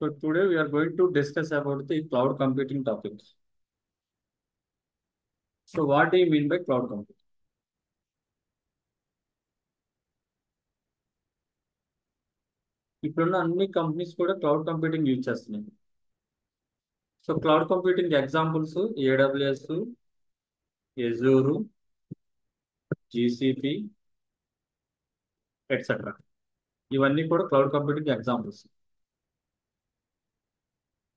So today we are going to discuss about the cloud computing topics. So what do you mean by cloud computing? ఇప్పుడున్న అన్ని companies కూడా cloud computing use చేస్తున్నాయి. So cloud computing examples AWS, ఎజూరు, GCP etcetera. ఇవన్నీ కూడా cloud computing examples.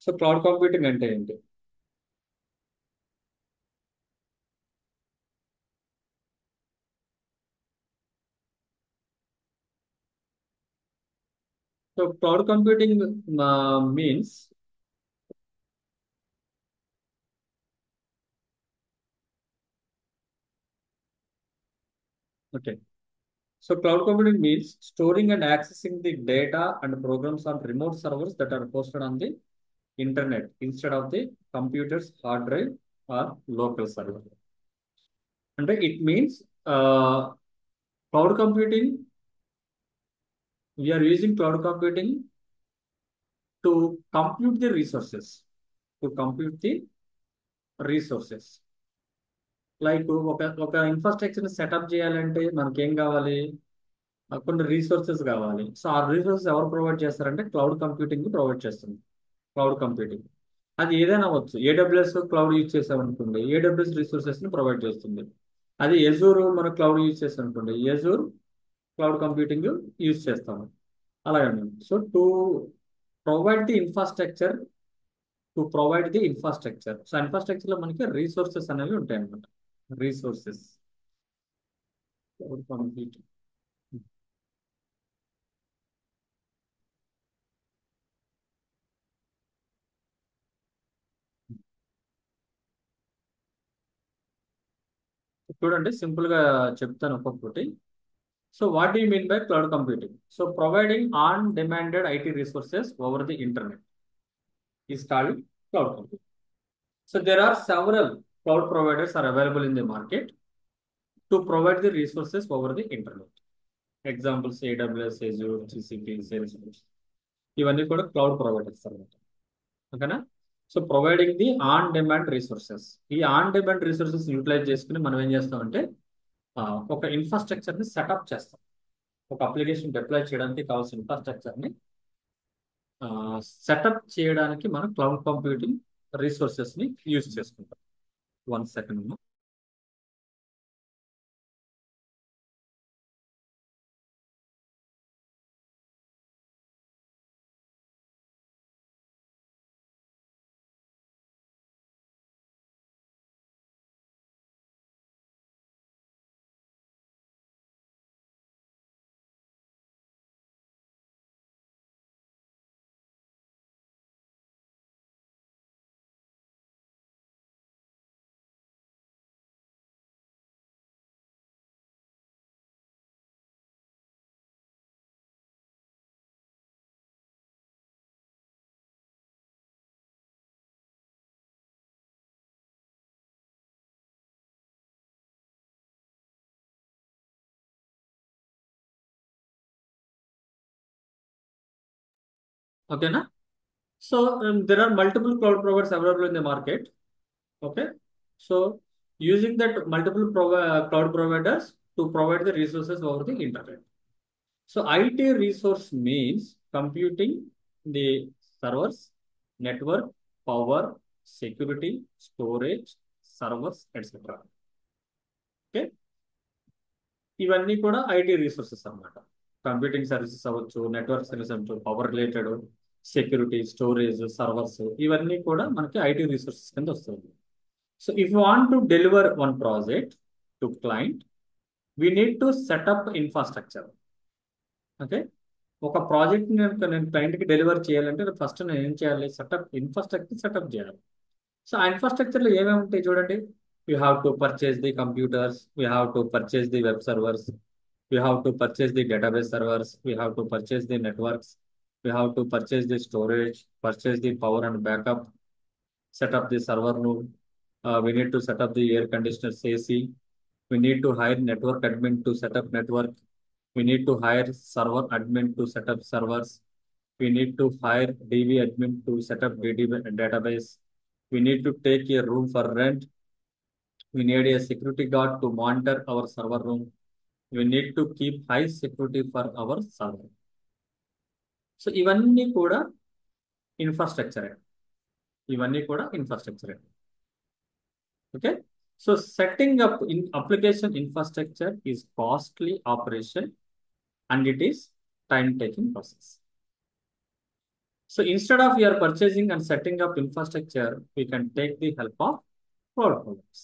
So cloud computing అంటే ఏంటి? So cloud computing means okay. So cloud computing means storing and accessing the data and programs on remote servers that are hosted on the internet instead of the computer's hard drive or local server. And it means cloud computing, we are using cloud computing to compute the resources, to compute the resources. Like ఒక ఇన్ఫ్రాస్ట్రక్చర్ని setup చేయాలంటే మనకేం కావాలి? కొన్ని resources కావాలి. So ఆ resources ఎవరు provide చేస్తారంటే cloud computing provide చేస్తుంది. క్లౌడ్ కంప్యూటింగ్ అది ఏదైనా అవ్వచ్చు. ఏడబ్ల్యూఎస్ క్లౌడ్ యూజ్ చేసామనుకోండి, ఏడబ్ల్యూఎస్ రిసోర్సెస్ని ప్రొవైడ్ చేస్తుంది. అది ఎజూర్ మన క్లౌడ్ యూజ్ చేసామనుకోండి, ఎజూర్ క్లౌడ్ కంప్యూటింగ్ యూజ్ చేస్తాము. అలాగే so provide the infrastructure provide the infrastructure. So ఇన్ఫ్రాస్ట్రక్చర్లో మనకి రీసోర్సెస్ అనేవి ఉంటాయి అన్నమాట. Resources cloud computing. చూడండి, సింపుల్ గా చెప్తాను ఒక్కొక్కటి. So what do you mean by cloud computing? So providing on demanded IT resources over the internet is called cloud computing. So there are several cloud providers are available in the market to provide the resources over the internet. Examples AWS, Azure, GCP, Salesforce. ఇవన్నీ కూడా cloud providers అన్నమాట. ఓకేనా? So providing the on demand resources. ఈ on demand resources utilise చేసుకుని మనం ఏం చేస్తామంటే ఒక ఇన్ఫ్రాస్ట్రక్చర్ని సెటప్ చేస్తాం. ఒక అప్లికేషన్ డిప్లాయ్ చేయడానికి కావాల్సిన ఇన్ఫ్రాస్ట్రక్చర్ని సెటప్ చేయడానికి మనం క్లౌడ్ కంప్యూటింగ్ రిసోర్సెస్ని యూజ్ చేసుకుంటాం. 1 సెకండ్. ఓకేనా? So there are multiple cloud providers available in the market. Okay. So using that multiple cloud providers to provide the resources over the internet. So IT resource means computing the servers, network, power, security, storage, servers, etc. Okay. ఇవన్నీ కూడా IT resources అన్నమాట. Computing services అవ్వచ్చు, network service అవ్వచ్చు, power related, security, storage, servers, ఇవన్నీ కూడా మనకి IT resources కింద వస్తుంది. So if you want to deliver one project to client, we need to set up infrastructure. Okay. ఒక ప్రాజెక్ట్ నేను క్లయింట్కి డెలివర్ చేయాలంటే ఫస్ట్ నేను ఏం చేయాలి? ఇన్ఫ్రాస్ట్రక్చర్ సెటప్ చేయాలి. సో ఆ ఇన్ఫ్రాస్ట్రక్చర్లో ఏమేమి ఉంటాయి చూడండి. You have to purchase the computers, we have to purchase the web servers, we have to purchase the database servers, we have to purchase the networks, we have to purchase the storage, purchase the power and backup, set up the server node, we need to set up the air conditioners AC, we need to hire network admin to set up network, we need to hire server admin to set up servers, We need to hire DB admin to set up database. We need to take a room for rent. We need a security guard to monitor our server room. We need to keep high security for our server. So ఇవన్నీ కూడా infrastructure. ఇవన్నీ కూడా infrastructure. Okay. So setting up in application infrastructure is costly operation and it is time taking process. So instead of you are purchasing and setting up infrastructure, we can take the help of cloud providers.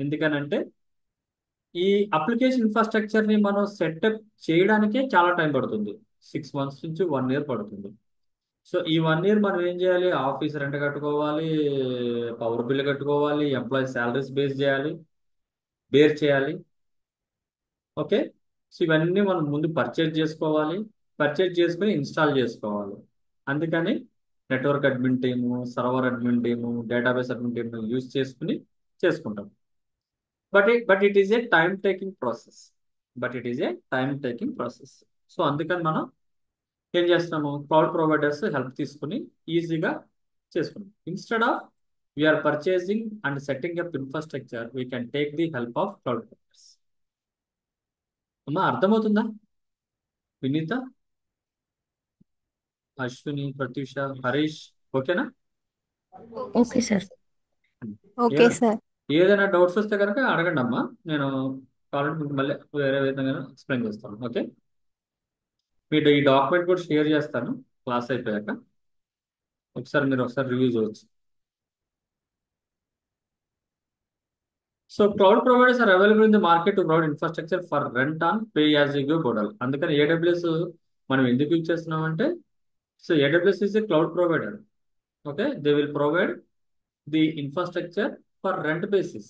ఎందుకనంటే ఈ application infrastructure ని మనం setup చేయడానికే చాలా time పడుతుంది. 6 months నుంచి 1 year పడుతుంది. So ఈ 1 year మనం ఏం చేయాలి? ఆఫీస్ రెంట్ కట్టుకోవాలి, పవర్ బిల్ కట్టుకోవాలి, ఎంప్లాయీ శాలరీస్ బేర్ చేయాలి. ఓకే. సో ఇవన్నీ మనం ముందు పర్చేజ్ చేసుకోవాలి. పర్చేజ్ చేసుకుని ఇన్స్టాల్ చేసుకోవాలి. అందుకని network admin team, server admin team, database admin team use చేసుకుంటాం. But it is a time taking process. So అందుకని మనం ఏం చేస్తున్నాము? క్లౌడ్ ప్రొవైడర్స్ హెల్ప్ తీసుకుని ఈజీగా చేసుకున్నాం. Instead of we're purchasing and setting up infrastructure, we can take the help of cloud providers. అమ్మా అర్థమవుతుందా? వినీత, అశ్విని, ప్రత్యూష, హరీష్, ఓకేనా? Okay sir. Okay sir. ఏదైనా డౌట్స్ వస్తే కనుక అడగండి అమ్మా. నేను కావాలంటే మీకు మళ్ళీ వేరే విధంగా ఎక్స్ప్లెయిన్ చేస్తాను. ఓకే. మీరు ఈ డాక్యుమెంట్ కూడా షేర్ చేస్తాను క్లాస్ అయిపోయాక. మీరు ఒకసారి రివ్యూ చేయొచ్చు. So cloud providers are available in the market to provide infrastructure for rent on pay as you go model. అందుకని ఏడబ్ల్యూఎస్ మనం ఎందుకు యూజ్ చేస్తున్నాం అంటే, so AWS is a cloud provider. Okay, they will provide the infrastructure for rent basis.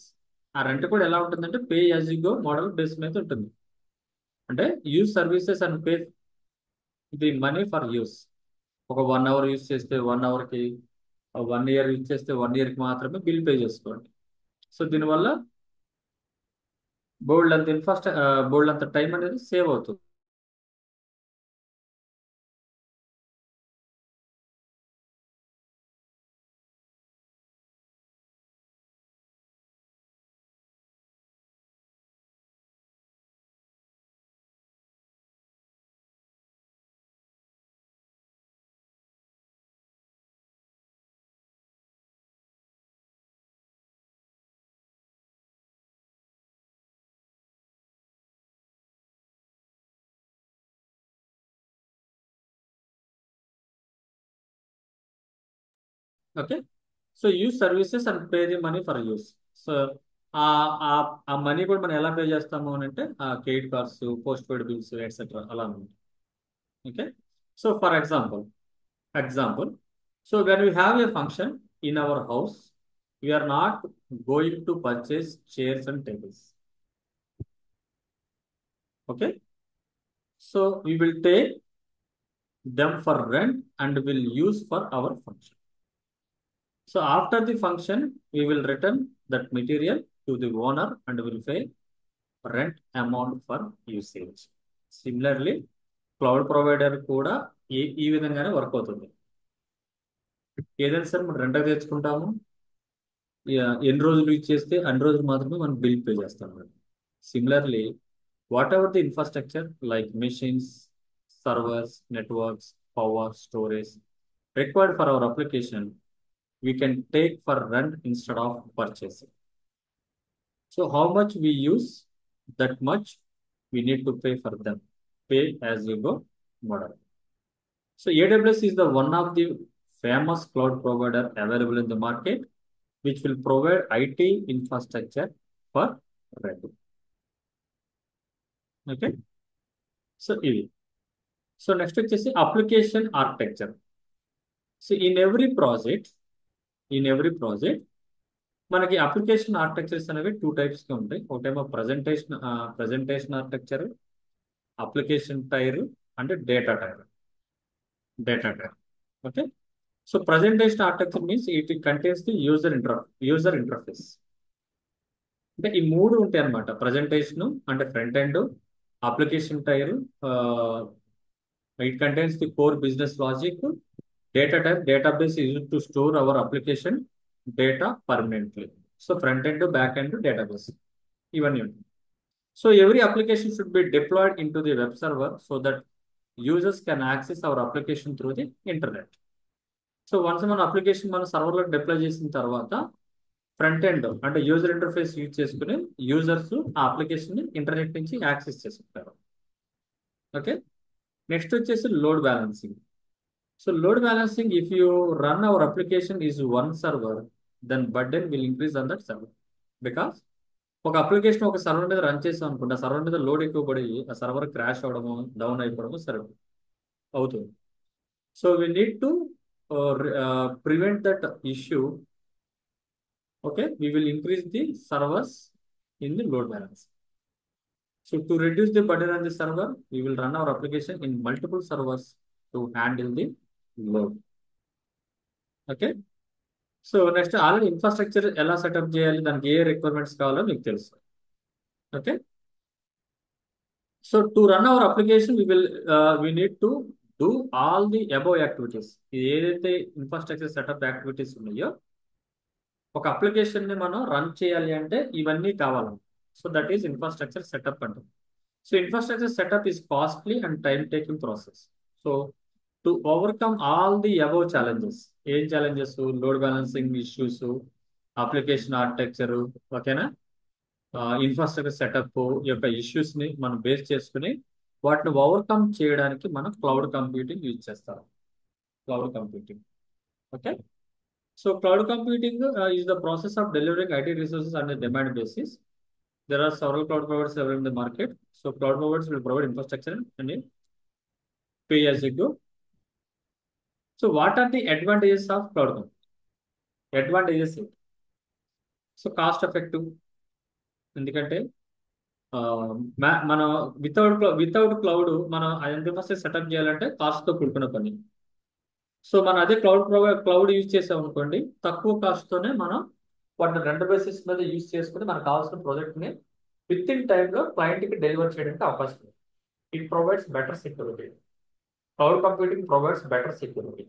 ఆ rent కూడా ఎలా ఉంటుందంటే pay as you go model base మీద ఉంటుంది. అంటే use services and pay the money for use. ఒక 1 hour యూజ్ చేస్తే 1 hourకి, 1 year use చేస్తే 1 yearకి మాత్రమే బిల్ పే చేసుకోండి. సో దీనివల్ల బోల్డ్ అంత టైం అనేది సేవ్ అవుతుంది. Okay. So use services and pay the money for use. So ఆ మనీ కూడా మనం ఎలా పే చేస్తాము అని అంటే credit cards, post paid bills etcetera అలా ఉంది. Okay. So for example, so when we have a function in our house, we're not going to purchase chairs and tables. Okay. So we will take them for rent and will use for our function. So after the function, we will return that material to the owner and will pay rent amount for usage. Similarly, cloud provider కూడా ఈ విధంగానే work అవుతుంది. ఏదైనా సరే మనం రెంట్కి తెచ్చుకుంటాము, ఎన్ని రోజులు యూజ్ చేస్తే అన్ని రోజులు మాత్రమే మనం బిల్ పే చేస్తాం. Similarly, what ever the infrastructure like machines, servers, networks, power, storage required for hour application, we can take for rent instead of purchasing. So how much we use, that much we need to pay for them. Pay as you go model. So AWS is the one of the famous cloud provider available in the market, which will provide IT infrastructure for rent. Okay. So next is application architecture. So in every project మనకి application architectures అనేవి 2 typesగా ఉంటాయి. ఒకటేమో presentation architecture, application tier అంటే data tier. Okay. So presentation architecture means it contains the user interface. అంటే ఈ 3 ఉంటాయి అన్నమాట. ప్రజెంటేషన్ అంటే front end, application tier It contains the core business logic. Data type, database is used to store our application data permanently. So front end to back end to database. Even you. So every application should be deployed into the web server so that users can access our application through the internet. So once మన application మన సర్వర్లో deploy చేసిన తర్వాత front end అంటే user interface use చేసుకుని users ఆ application internet నుంచి access చేసుకుంటారు. ఓకే, నెక్స్ట్ వచ్చేసి load balancing. So load balancing, if you run our application is one server, then burden will increase on that server. Because ఒక application ఒక server మీద run చేసాం అనుకుంటే ఆ సర్వర్ మీద లోడ్ ఎక్కువ పడి ఆ సర్వర్ క్రాష్ అవడము, డౌన్ అయిపోవడము సర్వర్ అవుతుంది. So we need to prevent that issue. Okay, we will increase the servers in the load balance. So to reduce the burden on the server, we will run our application in multiple servers to handle the load. Okay, so next already infrastructure ఎలా setup చేయాలి, దానికి ఏ requirements కావాలో మీకు తెలుసు. Okay, so to run our application we need to do all the above activities. ఏదైతే infrastructure setup activities ఉన్నాయో ఒక అప్లికేషన్ ని మనం రన్ చేయాలి అంటే ఇవన్నీ కావాలి. So that is infrastructure setup అంటాం. So infrastructure setup is costly and time taking process. So to overcome all the above challenges, ఏం challenges, load balancing issues, application architecture, ఓకేనా, ఇన్ఫ్రాస్ట్రక్చర్ సెటప్ యొక్క ఇష్యూస్ ని మనం బేస్ చేసుకుని వాటిని overcome చేయడానికి మనం క్లౌడ్ కంప్యూటింగ్ యూజ్ చేస్తాం. Cloud computing. Okay, so cloud computing is the process of delivering IT resources on a demand basis. There are several cloud providers available in the market. So cloud providers will provide infrastructure and pay as you go. So what are the advantages of cloud computing? Advantages. So cost effective. ఎందుకంటే మనం without cloud మనం infrastructure setup చేయాలంటే కాస్ట్తో కూడుకున్న పని. So మనం అదే cloud use చేసాం అనుకోండి, తక్కువ కాస్ట్తోనే మనం వాటిని రెండర్ బేసిస్ మీద యూజ్ చేసుకుని మనకు కావాల్సిన ప్రాజెక్ట్ని విత్ ఇన్ టైంలో క్లయింట్కి డెలివర్ చేయడానికి అవకాశం ఉంది. It provides better security. Cloud computing provides better security.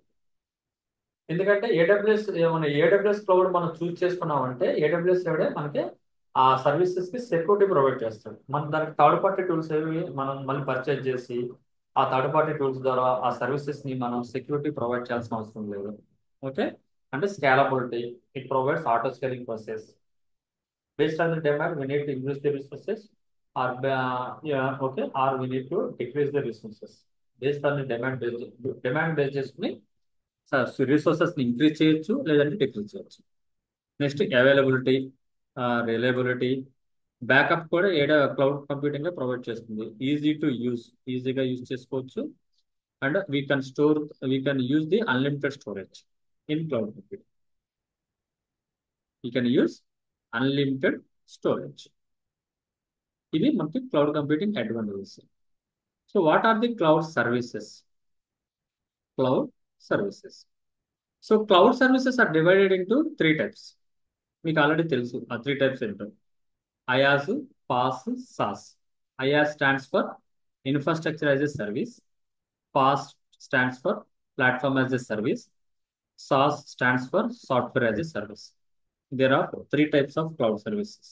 ఎందుకంటే ఏడబ్ల్యూఎస్ క్లౌడ్ మనం చూస్ చేసుకున్నామంటే ఏడబ్ల్యూఎస్ మనకి ఆ సర్వీసెస్కి సెక్యూరిటీ ప్రొవైడ్ చేస్తాడు. మనం దానికి థర్డ్ పార్టీ టూల్స్ ఏవి మనం మళ్ళీ పర్చేజ్ చేసి ఆ థర్డ్ పార్టీ టూల్స్ ద్వారా ఆ సర్వీసెస్ని మనం సెక్యూరిటీ ప్రొవైడ్ చేయాల్సిన అవసరం లేదు. ఓకే, అంటే scalability, it provides auto scaling process. Based on the demand we need to increase the resources or or we need to decrease the resources. Based on the demand base చేసుకుని రిసోర్సెస్ని increase చేయొచ్చు లేదంటే decrease చేయొచ్చు. Next availability, reliability, backup కూడా cloud computing provide చేస్తుంది. Easy to use, ఈజీగా use చేసుకోవచ్చు. And we can use the unlimited storage in cloud computing. We can use unlimited storage. ఇది మనకి cloud computing advantages. So what are the cloud services? Cloud services. So cloud services are divided into 3 types. మీకు already తెలుసు ఆ 3 types ఏంటో. IaaS, PaaS, SaaS. IaaS stands for Infrastructure as a Service. PaaS stands for Platform as a Service. SaaS stands for Software as a Service. There are 3 types of cloud services.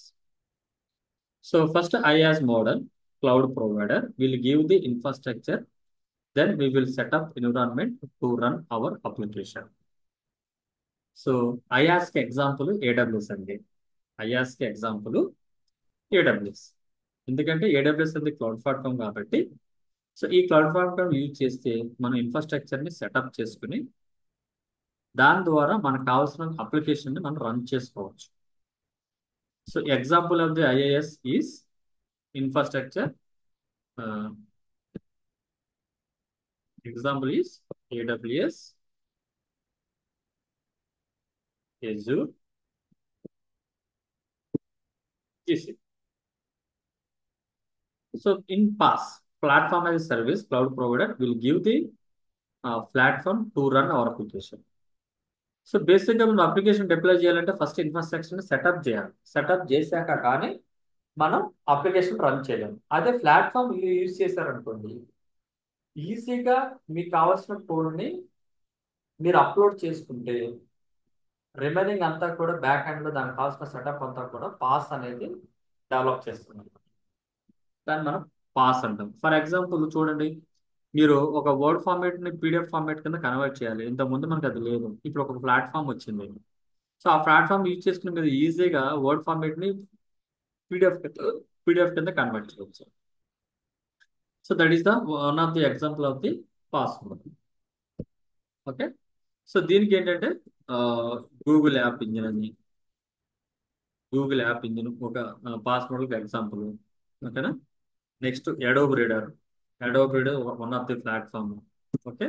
So first, IaaS model, cloud provider will give the infrastructure. Then we will set up environment to run our application. So IaaS ke example AWS అండి. IaaS ke example AWS. ఎందుకంటే AWS అనేది cloud platform కాబట్టి, so ఈ cloud platform use చేస్తే మనం ఇన్ఫ్రాస్ట్రక్చర్ని setup చేసుకుని దాని ద్వారా మనకు కావాల్సిన అప్లికేషన్ని మనం రన్ చేసుకోవచ్చు. So example of the IaaS is infrastructure. Example is AWS, Azure, GCP. So in PaaS, platform as a service, cloud provider will give the platform to run our application. So బేసిక్గా మనం application deploy చేయాలంటే first ఇన్ఫ్రాస్ట్రక్చర్ని setup చేయాలి. Setup చేశాక కానీ మనం application run చేయలేము. అదే platform use చేశారనుకోండి, ఈజీగా మీకు కావాల్సిన కోడ్ని మీరు అప్లోడ్ చేసుకుంటే రిమైనింగ్ అంతా కూడా బ్యాక్ ఎండ్లో దానికి కావాల్సిన సెటప్ అంతా కూడా పాస్ అనేది డెవలప్ చేస్తున్నాం. దాన్ని మనం పాస్ అంటాం. ఫర్ ఎగ్జాంపుల్ చూడండి, మీరు ఒక వర్డ్ ఫార్మేట్ని పీడిఎఫ్ ఫార్మేట్ కింద కన్వర్ట్ చేయాలి. ఇంతకుముందు మనకు అది లేదు, ఇప్పుడు ఒక ప్లాట్ఫామ్ వచ్చింది. సో ఆ ప్లాట్ఫామ్ యూజ్ చేసుకుని మీరు ఈజీగా వర్డ్ ఫార్మేట్ని పీడిఎఫ్ పీడిఎఫ్ కింద కన్వర్ట్ చేయవచ్చు. So that is the one of the example of the PaaS mode. Okay, so దీనికి ఏంటంటే గూగుల్ యాప్ ఇంజిన్ అని, గూగుల్ యాప్ ఇంజిన్ ఒక పాస్ మోడ్కి ఎగ్జాంపుల్. ఓకేనా. Next Adobe reader, Adobe reader one of the platform. Okay,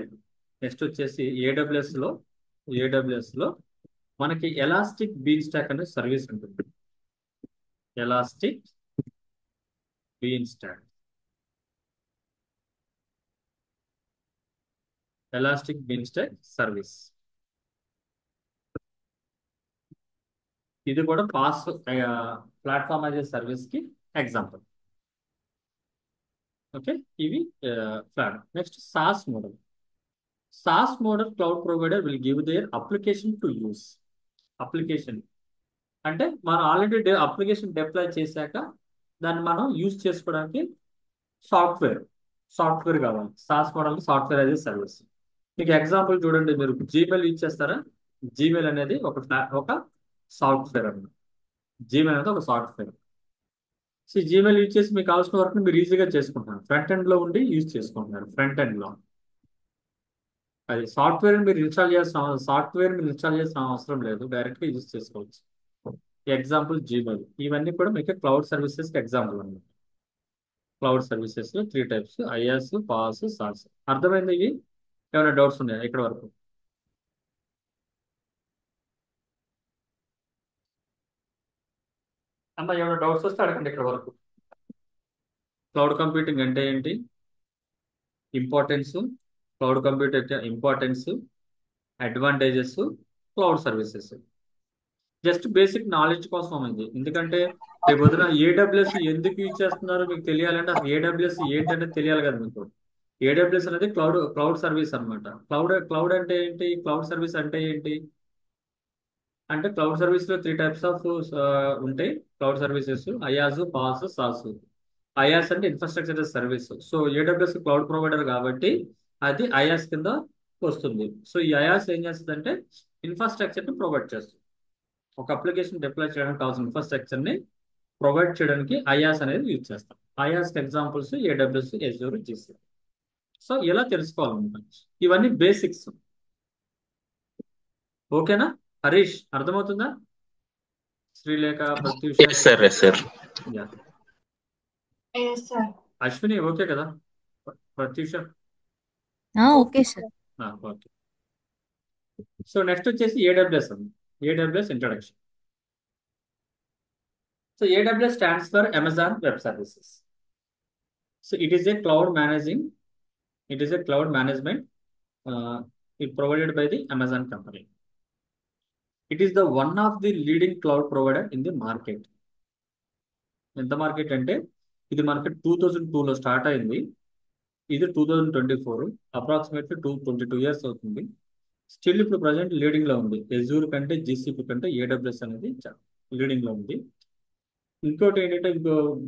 next వచ్చేసి ఏడబ్ల్యూఎస్లో మనకి Elastic Beanstalk అనే సర్వీస్ ఉంటుంది. Elastic Beanstalk, Elastic Beanstalk service, ఇది కూడా PaaS platform as a service కి ఎగ్జాంపుల్. ఓకే, ఇవి flat. Next sauce model. Sauce model cloud provider will give their application to use. Application అంటే మనం already application deploy చేశాక దాన్ని మనం use చేసుకోవడానికి సాఫ్ట్వేర్ కావాలి. Sauce model software as a service. మీకు ఎగ్జాంపుల్ చూడండి, మీరు జీమెయిల్ యూజ్ చేస్తారా? జీమెయిల్ అనేది ఒక సాఫ్ట్వేర్ అన్నమాట. జీమెయిల్ అనేది ఒక సాఫ్ట్వేర్. సో జీమెయిల్ యూజ్ చేసి మీకు కావాల్సిన వర్క్ మీరు ఈజీగా చేసుకుంటున్నారు. ఫ్రంట్ ఎండ్ లో ఉండి యూజ్ చేసుకుంటున్నారు. ఫ్రంట్ ఎండ్ లో అది సాఫ్ట్వేర్ మీరు ఇన్స్టాల్ చేయాల్సిన అవసరం లేదు, డైరెక్ట్ గా యూజ్ చేసుకోవచ్చు. Example Gmail. ఇవన్నీ కూడా మీకు క్లౌడ్ సర్వీసెస్ ఎగ్జాంపుల్ అన్నమాట. క్లౌడ్ సర్వీసెస్ లో 3 టైప్స్: ఐఎస్, పాస్, సాస్. అర్థమైంది? ఇవి ఏమైనా డౌట్స్ ఉన్నాయా ఇక్కడ వరకు? అమ్మ ఏమైనా డౌట్స్ వస్తే అడగండి ఇక్కడ వరకు. క్లౌడ్ కంప్యూటింగ్ అంటే ఏంటి, importance, cloud computing importance, advantages, cloud services. Just basic knowledge కోసం ఇది. ఎందుకంటే రేపు పొద్దున ఏడబ్ల్యూఎస్ ఎందుకు యూజ్ చేస్తున్నారో మీకు తెలియాలంటే అసలు ఏడబ్ల్యూఎస్ ఏంటంటే తెలియాలి కదా మీకు. ఏడబ్ల్యూఎస్ అనేది క్లౌడ్ సర్వీస్ అనమాట. క్లౌడ్ అంటే ఏంటి, క్లౌడ్ సర్వీస్ అంటే ఏంటి అంటే క్లౌడ్ సర్వీస్ లో 3 టైప్స్ ఆఫ్ ఉంటాయి క్లౌడ్ సర్వీసెస్: ఐయాస్, పాస్, సాస్. ఐయాస్ అంటే infrastructure service. So AWS cloud provider కాబట్టి అది ఐయాస్ కింద వస్తుంది. సో ఈ ఐయాస్ ఏం చేస్తుంది అంటే ఇన్ఫ్రాస్ట్రక్చర్ ని ప్రొవైడ్ చేస్తుంది. ఒక అప్లికేషన్ డిప్లాయ్ చేయడానికి కావాల్సిన ఇన్ఫ్రాస్ట్రక్చర్ ని ప్రొవైడ్ చేయడానికి ఐయాస్ అనేది యూజ్ చేస్తాం. IaaS examples AWS, Azure, GC. So ఇలా తెలుసుకోవాలన్నమాట. ఇవన్నీ బేసిక్స్. ఓకేనా హరీష్, అర్థమవుతుందా? Srilekha, Pratyusha, Yes, sir. Yes, sir. Yeah. Yes, sir. Ashwini okay కదా? Pratyusha okay sir. Okay. So next వచ్చేసి ఏడబ్ల్యూఎస్ అండి. AWS introduction. So AWS stands for Amazon Web Services. So it is a cloud management it provided by the Amazon company. It is the one of the leading cloud provider in the market. ఎంత market అంటే ఇది market 2002లో start అయింది. ఇది 2024, approximately 22 years అవుతుంది. Still ఇప్పుడు present leading లో ఉంది. Azure కంటే, జీసీపీ కంటే AWS అనేది లీడింగ్ లో ఉంది. ఇంకోటి ఏంటంటే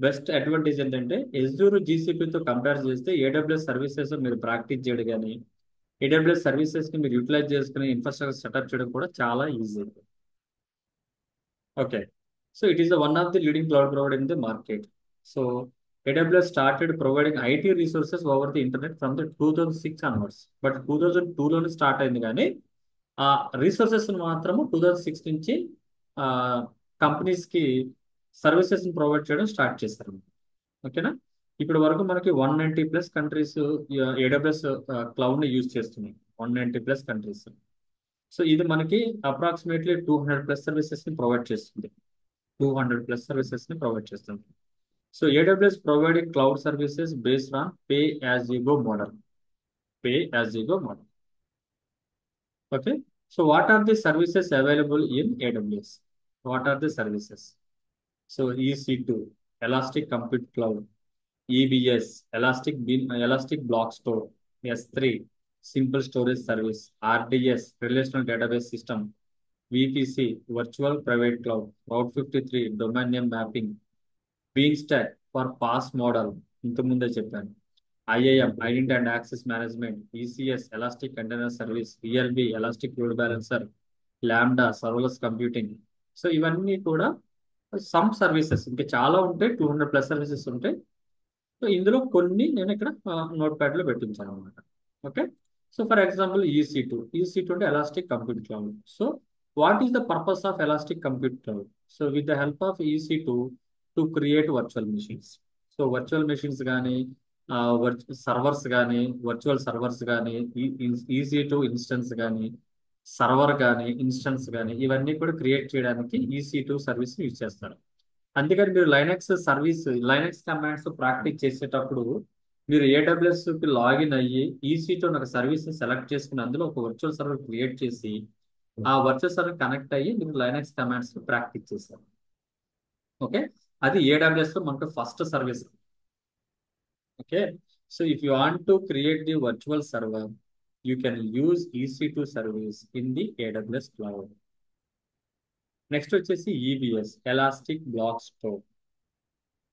బెస్ట్ అడ్వాంటేజ్ ఏంటంటే ఎజూర్, జీసీపీతో కంపేర్ చేస్తే AWS సర్వీసెస్ మీరు ప్రాక్టీస్ చేయడం కానీ AWS సర్వీసెస్ ని మీరు యూటిలైజ్ చేసుకుని ఇన్ఫ్రాస్ట్రక్చర్ సెటప్ చేయడం కూడా చాలా easy. Okay, so it is the one of the leading cloud provider in the market. So AWS started providing IT resources over the internet from the 2006 onwards. But 2002లోనే start అయింది, కానీ ఆ resources మాత్రము 2006 నుంచి కంపెనీస్కి సర్వీసెస్ని ప్రొవైడ్ చేయడం start చేస్తారు. ఓకేనా. ఇప్పటి వరకు మనకి 190+ కంట్రీస్ AWS క్లౌడ్ని యూజ్ చేస్తున్నాయి. 190+ కంట్రీస్. సో ఇది మనకి అప్రాక్సిమేట్లీ 200+ సర్వీసెస్ని ప్రొవైడ్ చేస్తుంది. 200+ సర్వీసెస్ని ప్రొవైడ్ చేస్తుంది. So AWS providing cloud services based on pay-as-you-go model. Pay-as-you-go model. Okay. So what are the services available in AWS? What are the services? So EC2, Elastic Compute Cloud, EBS, Elastic Block Store, S3 simple storage service, RDS relational database system, VPC virtual private cloud, Route 53 domain name mapping, Beanstalk for PaaS model ఇంతకుముందే చెప్పాను, IAM identity and access management, ECS elastic container service, ELB elastic load balancer, Lambda serverless computing. So ఇవన్నీ కూడా some services, ఇంకా చాలా ఉంటాయి, 200+ services ఉంటాయి. So ఇందులో కొన్ని నేను ఇక్కడ నోట్ ప్యాడ్ లో పెట్టించాను అనమాట. Okay. So for example EC two అంటే elastic compute cloud. So what is the purpose of elastic compute cloud? So with the help of EC2 to create virtual machines. So virtual machines కానీ servers కానీ, virtual servers కానీ, EC2 instance కానీ, server కానీ, instance కానీ, ఇవన్నీ కూడా create చేయడానికి EC2 service use చేస్తారు. అందుకని మీరు లైనక్స్ కమాండ్స్ ప్రాక్టీస్ చేసేటప్పుడు మీరు AWSకి లాగిన్ అయ్యి EC2 ఒక సర్వీస్ సెలెక్ట్ చేసుకుని అందులో ఒక వర్చువల్ సర్వర్ క్రియేట్ చేసి ఆ వర్చువల్ సర్వర్ కనెక్ట్ అయ్యి మీరు లైనక్స్ కమాండ్స్ ప్రాక్టీస్ చేస్తారు. ఓకే. అది AWS లో మనకు first service. Okay. So if you want to create the virtual server you can use EC2 service in the AWS cloud. Next వచ్చేసి EBS elastic block store,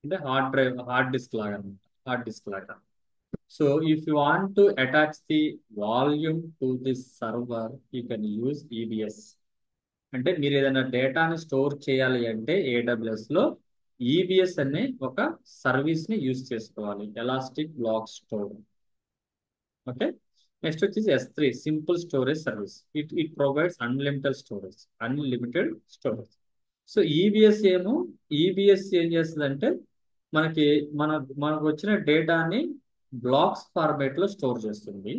అంటే hard disk లాగా అనమాట, hard disk లాగా. So if you want to attach the volume to this server you can use EBS. అంటే మీరు ఏదైనా డేటాని store చేయాలి అంటే AWS లో EBS అనే ఒక సర్వీస్ ని యూజ్ చేసుకోవాలి, elastic block store. Okay. Next వచ్చేసి S3 simple storage service. It provides unlimited storage. So EBS ఏం చేస్తుందంటే మనకి మనకు వచ్చిన డేటాని బ్లాక్స్ ఫార్మేట్ లో స్టోర్ చేస్తుంది.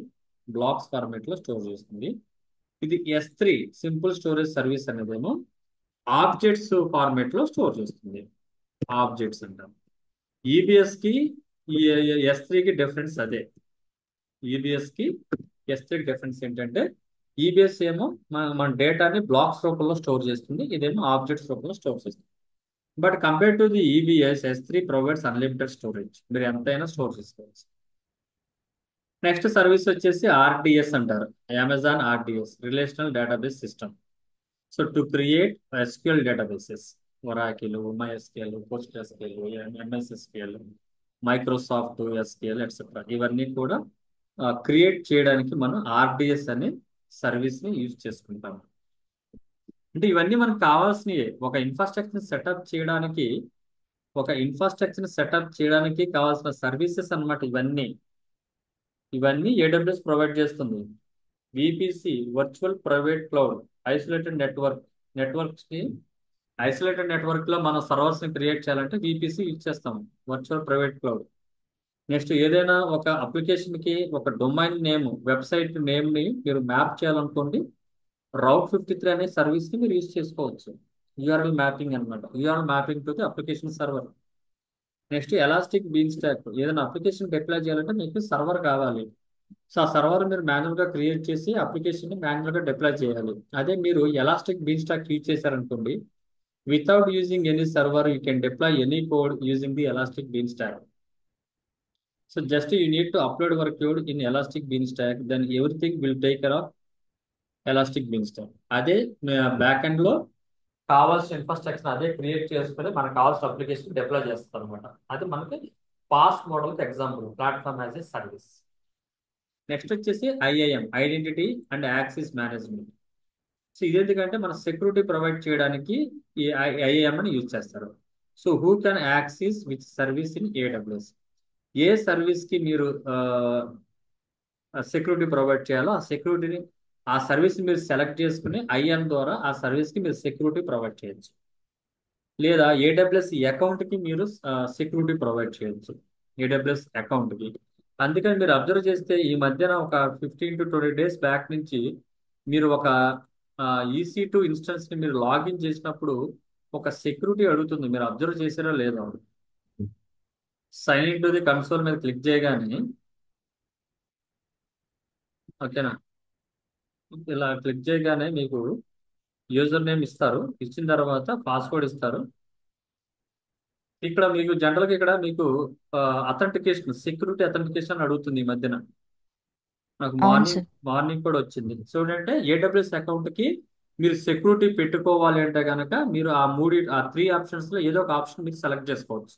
ఇది S3 సింపుల్ స్టోరేజ్ సర్వీస్ అనేదేమో ఆబ్జెక్ట్స్ ఫార్మేట్ లో స్టోర్ చేస్తుంది. ఆబ్జెక్ట్స్ అంటాం. ఈబిఎస్ కి S3 కి డిఫరెన్స్ అదే. EBS కి S3 డిఫరెన్స్ ఏంటంటే EBS ఏమో మన డేటాని బ్లాక్స్ రూపంలో స్టోర్ చేస్తుంది, ఇదేమో ఆబ్జెక్ట్స్ రూపంలో స్టోర్ చేస్తుంది. But compare to the EBS, S3 provides unlimited storage, మీరు ఎంతైనా స్టోర్ చేసుకోవచ్చు. నెక్స్ట్ సర్వీస్ వచ్చేసి RDS అంటారు, Amazon RDS relational database system. So to create SQL databases, Oracle, MySQL, PostgreSQL, MS SQL, Microsoft SQL etcetera, ఇవన్నీ కూడా create చేయడానికి మనం RDS అనే సర్వీస్ ని యూజ్ చేసుకుంటాం. అంటే ఇవన్నీ మనకు కావాల్సినవి ఒక ఇన్ఫ్రాస్ట్రక్చర్ సెటప్ చేయడానికి కావాల్సిన సర్వీసెస్ అన్నమాట. ఇవన్నీ AWS ప్రొవైడ్ చేస్తుంది. VPC virtual private cloud, isolated network లో మనం సర్వర్స్ ని క్రియేట్ చేయాలంటే VPC యూజ్ చేస్తాం, వర్చువల్ ప్రైవేట్ క్లౌడ్. నెక్స్ట్ ఏదైనా ఒక అప్లికేషన్ కి ఒక డొమైన్ నేమ్, వెబ్సైట్ నేమ్ ని మీరు మ్యాప్ చేయాలనుకోండి, Route 53 అనే సర్వీస్ ని మీరు యూజ్ చేసుకోవచ్చు. URL మ్యాపింగ్ అనమాట, URL mapping to the application server. Next Elastic Beanstalk, ఏదైనా అప్లికేషన్ డిప్లాయ్ చేయాలంటే మీకు సర్వర్ కావాలి. సో ఆ సర్వర్ మీరు మాన్యువల్ గా క్రియేట్ చేసి అప్లికేషన్ ని మాన్యువల్ గా డిప్లాయ్ చేయాలి. అదే మీరు ఎలాస్టిక్ బీన్ స్టాక్ యూజ్ చేశారనుకోండి, without using any server you can deploy any code using the Elastic Beanstalk. So just you need to upload your code in Elastic Beanstalk, then everything will take care of Elastic Beanstalk. అదే back end లో కావాల్సిన infrastructure అదే create చేసుకుని మనకు కావాల్సిన application deploy చేస్తారు అనమాట. అది మనకి PaaS model example, platform as a service. Next వచ్చేసి IAM identity and access management. So ఇదేందుకంటే మన సెక్యూరిటీ ప్రొవైడ్ చేయడానికి ఈ IAM అని యూజ్ చేస్తారు. So who can access which service in AWS, ఏ సర్వీస్ కి మీరు సెక్యూరిటీ ప్రొవైడ్ చేయాలో ఆ సర్వీస్ మీరు సెలెక్ట్ చేసుకుని IAM ద్వారా ఆ సర్వీస్ కి మీరు సెక్యూరిటీ ప్రొవైడ్ చేయొచ్చు. లేదా AWS అకౌంట్ కి మీరు సెక్యూరిటీ ప్రొవైడ్ చేయొచ్చు, AWS అకౌంట్ కి. అందుకని మీరు అబ్జర్వ్ చేస్తే ఈ మధ్యన ఒక 15 to 20 days బ్యాక్ నుంచి మీరు ఒక EC2 ఇన్స్టెన్స్ ని మీరు లాగిన్ చేసినప్పుడు ఒక సెక్యూరిటీ అడుగుతుంది, మీరు అబ్జర్వ్ చేసారో లేదో. Sign in to the console మీద క్లిక్ చేయగానే, ఓకేనా, ఇలా క్లిక్ చేయగానే మీకు యూజర్ నేమ్ ఇస్తారు, ఇచ్చిన తర్వాత పాస్వర్డ్ ఇస్తారు. ఇక్కడ మీకు జనరల్గా ఇక్కడ మీకు అథెంటికేషన్, సెక్యూరిటీ అథెంటికేషన్ అడుగుతుంది ఈ మధ్యన. నాకు అవును మార్నింగ్ సార్. మార్నింగ్ కూడా వచ్చింది. సో ఏంటంటే ఏడబ్ల్యూఎస్ అకౌంట్ కి మీరు సెక్యూరిటీ పెట్టుకోవాలి అంటే కనుక మీరు ఆ 3 ఆప్షన్స్ లో ఏదో ఒక ఆప్షన్ మీరు సెలెక్ట్ చేసుకోవచ్చు.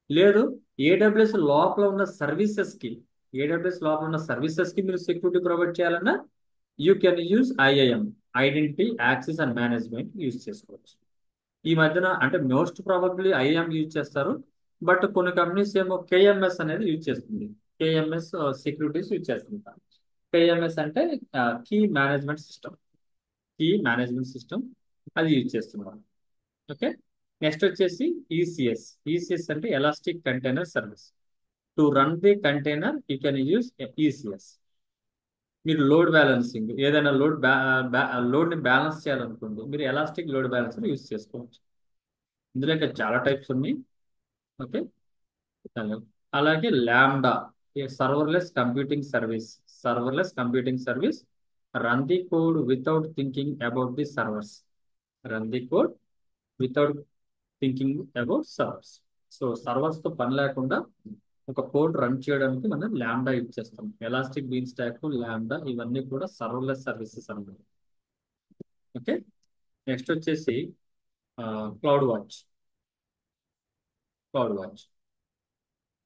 లేదు, ఏడబ్ల్యూఎస్ లోపల ఉన్న సర్వీసెస్ కి ఏడబ్ల్యూఎస్ లోపల ఉన్న సర్వీసెస్ కి మీరు సెక్యూరిటీ ప్రొవైడ్ చేయాలన్నా you can use IAM, identity access and management use చేసుకోవచ్చు. ఈ మధ్యన అంటే మోస్ట్ ప్రాబబ్లీ ఐఐఎం యూజ్ చేస్తారు, బట్ కొన్ని కంపెనీస్ ఏమో కేఎంఎస్ అనేది యూజ్ చేస్తుంది. కేఎంఎస్ సెక్యూరిటీస్ యూజ్ చేస్తుంది. కేఎంఎస్ అంటే కీ మేనేజ్మెంట్ సిస్టమ్ అది యూజ్ చేస్తున్నారు. ఓకే. నెక్స్ట్ వచ్చేసి ఈసిఎస్. ఈసిఎస్ అంటే elastic container service. To run the container you can use ECS. మీరు లోడ్ బ్యాలెన్సింగ్ ఏదైనా లోడ్ ని బ్యాలెన్స్ చేయాలనుకోండి, మీరు ఎలాస్టిక్ లోడ్ బ్యాలెన్సర్ యూజ్ చేసుకోవచ్చు. ఇందులో ఇంకా చాలా టైప్స్ ఉన్నాయి. ఓకే. అలాగే ల్యాండా, serverless computing service run the code without thinking about the servers. Run the code without thinking about servers. So servers తో పని లేకుండా ఒక కోడ్ రన్ చేయడానికి మనం ల్యాండా యూజ్ చేస్తాం. ఎలాస్టిక్ బీన్ స్టాక్, ల్యాండా ఇవన్నీ కూడా సర్వర్లెస్ సర్వీసెస్ అన్నమాట. ఓకే. నెక్స్ట్ వచ్చేసి cloud watch. Cloud watch